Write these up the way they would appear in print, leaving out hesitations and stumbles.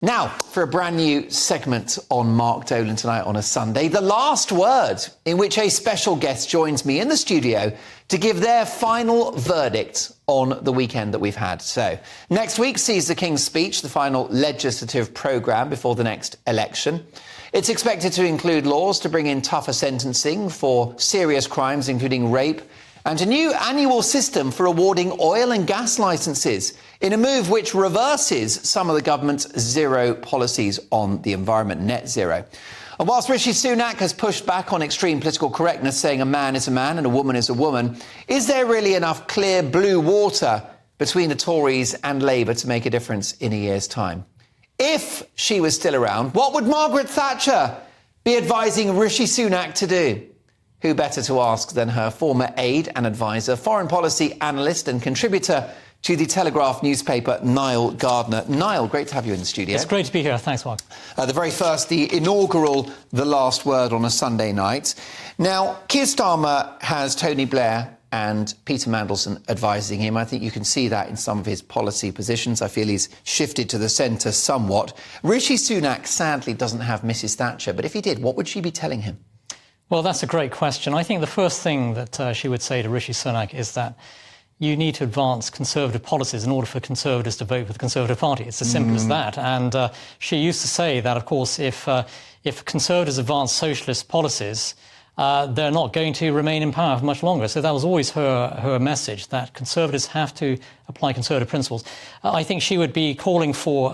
Now, for a brand new segment on Mark Dolan tonight on a Sunday, The Last Word, in which a special guest joins me in the studio to give their final verdict on the weekend that we've had. So, next week sees the King's Speech, the final legislative programme before the next election. It's expected to include laws to bring in tougher sentencing for serious crimes, including rape, and a new annual system for awarding oil and gas licences, in a move which reverses some of the government's zero policies on the environment, net zero. And whilst Rishi Sunak has pushed back on extreme political correctness, saying a man is a man and a woman is a woman, is there really enough clear blue water between the Tories and Labour to make a difference in a year's time? If she was still around, what would Margaret Thatcher be advising Rishi Sunak to do? Who better to ask than her former aide and advisor, foreign policy analyst and contributor to the Telegraph newspaper, Nile Gardiner. Nile, great to have you in the studio. It's great to be here. Thanks, Mark. The very first, the inaugural The Last Word on a Sunday night. Now, Keir Starmer has Tony Blair and Peter Mandelson advising him. I think you can see that in some of his policy positions. I feel he's shifted to the centre somewhat. Rishi Sunak sadly doesn't have Mrs Thatcher, but if he did, what would she be telling him? Well, that's a great question. I think the first thing that she would say to Rishi Sunak is that you need to advance Conservative policies in order for Conservatives to vote for the Conservative Party. It's as simple as that. And she used to say that, of course, if Conservatives advance socialist policies, they're not going to remain in power for much longer. So that was always her message, that Conservatives have to apply Conservative principles. I think she would be calling for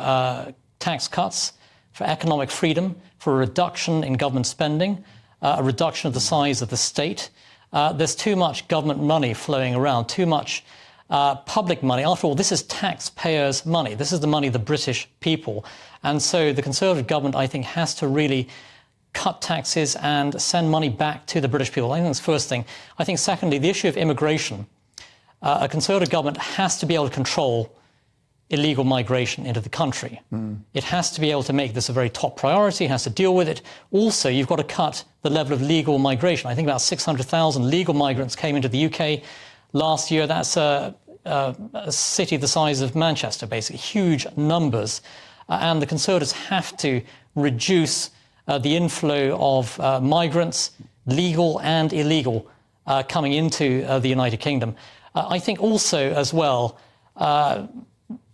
tax cuts, for economic freedom, for a reduction in government spending, a reduction of the size of the state. There's too much government money flowing around, too much public money. After all, this is taxpayers' money. This is the money of the British people. And so the Conservative government, I think, has to really cut taxes and send money back to the British people. I think that's the first thing. I think, secondly, the issue of immigration. A Conservative government has to be able to control illegal migration into the country. It has to be able to make this a very top priority, has to deal with it. Also, you've got to cut the level of legal migration. I think about 600,000 legal migrants came into the UK last year. That's a city the size of Manchester, basically, huge numbers. And the Conservatives have to reduce the inflow of migrants, legal and illegal, coming into the United Kingdom. I think also, as well,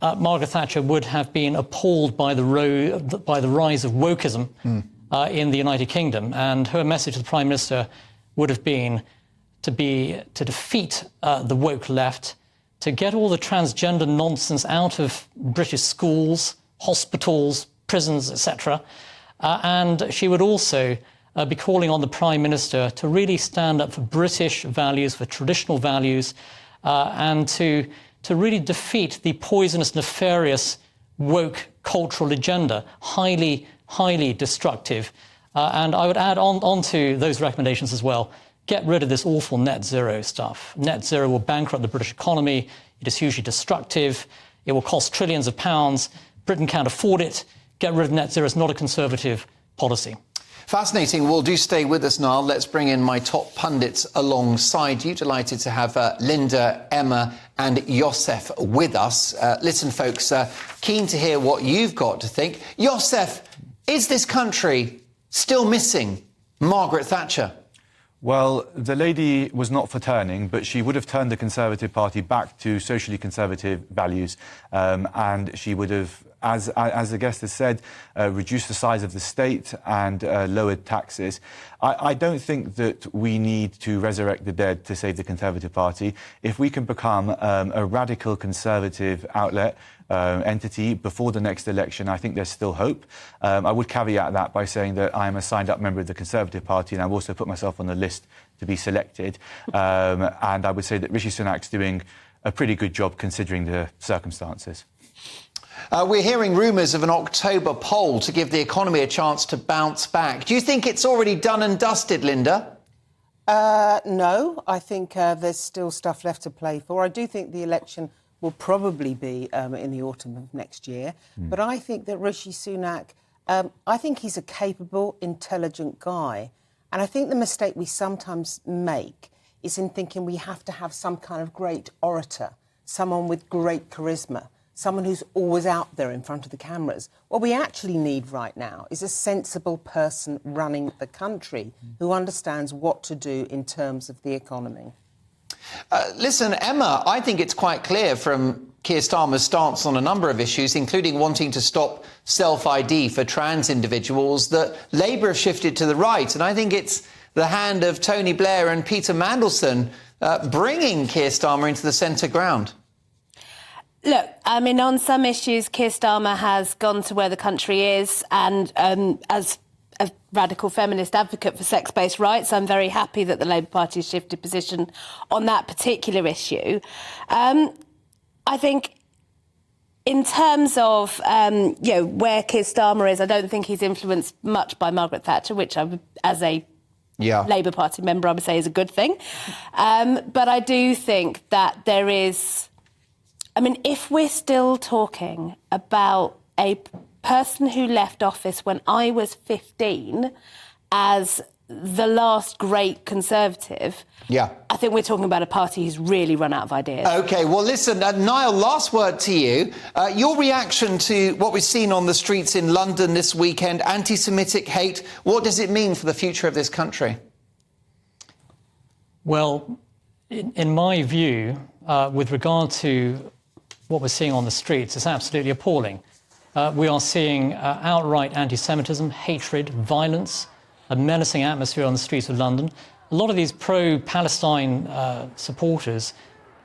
Margaret Thatcher would have been appalled by the rise of wokeism in the United Kingdom, and her message to the Prime Minister would have been to defeat the woke left, to get all the transgender nonsense out of British schools, hospitals, prisons, etc. And she would also be calling on the Prime Minister to really stand up for British values, for traditional values, and to really defeat the poisonous, nefarious, woke cultural agenda, highly, highly destructive. And I would add on to those recommendations as well, get rid of this awful net zero stuff. Net zero will bankrupt the British economy. It is hugely destructive. It will cost trillions of pounds. Britain can't afford it. Get rid of net zero. It's not a Conservative policy. Fascinating. Well, do stay with us, Niall. Let's bring in my top pundits alongside you. Delighted to have Linda, Emma and Yossef with us. Listen, folks, keen to hear what you've got to think. Yossef, is this country still missing Margaret Thatcher? Well, the lady was not for turning, but she would have turned the Conservative Party back to socially conservative values, and she would have, as the guest has said, reduced the size of the state and lowered taxes. I don't think that we need to resurrect the dead to save the Conservative Party. If we can become a radical conservative outlet, entity before the next election, I think there's still hope. I would caveat that by saying that I am a signed-up member of the Conservative Party, and I've also put myself on the list to be selected. And I would say that Rishi Sunak's doing a pretty good job considering the circumstances. We're hearing rumours of an October poll to give the economy a chance to bounce back. Do you think it's already done and dusted, Linda? No, I think there's still stuff left to play for. I do think the election will probably be in the autumn of next year. But I think that Rishi Sunak, I think he's a capable, intelligent guy. And I think the mistake we sometimes make is in thinking we have to have some kind of great orator, someone with great charisma, someone who's always out there in front of the cameras. What we actually need right now is a sensible person running the country who understands what to do in terms of the economy. Listen, Emma, I think it's quite clear from Keir Starmer's stance on a number of issues, including wanting to stop self-ID for trans individuals, that Labour have shifted to the right. And I think it's the hand of Tony Blair and Peter Mandelson bringing Keir Starmer into the centre ground. Look, I mean, on some issues, Keir Starmer has gone to where the country is, and as a radical feminist advocate for sex-based rights, I'm very happy that the Labour Party has shifted position on that particular issue. I think in terms of, where Keir Starmer is, I don't think he's influenced much by Margaret Thatcher, which as a Labour Party member, I would say is a good thing. But I do think that there is... I mean, if we're still talking about a person who left office when I was 15 as the last great Conservative, I think we're talking about a party who's really run out of ideas. OK, well, listen, Niall, last word to you. Your reaction to what we've seen on the streets in London this weekend, anti-Semitic hate, what does it mean for the future of this country? Well, in my view, with regard to what we're seeing on the streets, it's absolutely appalling. We are seeing outright anti-Semitism, hatred, violence, a menacing atmosphere on the streets of London. A lot of these pro-Palestine supporters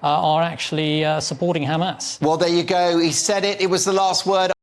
are actually supporting Hamas. Well, there you go. He said it. It was the last word.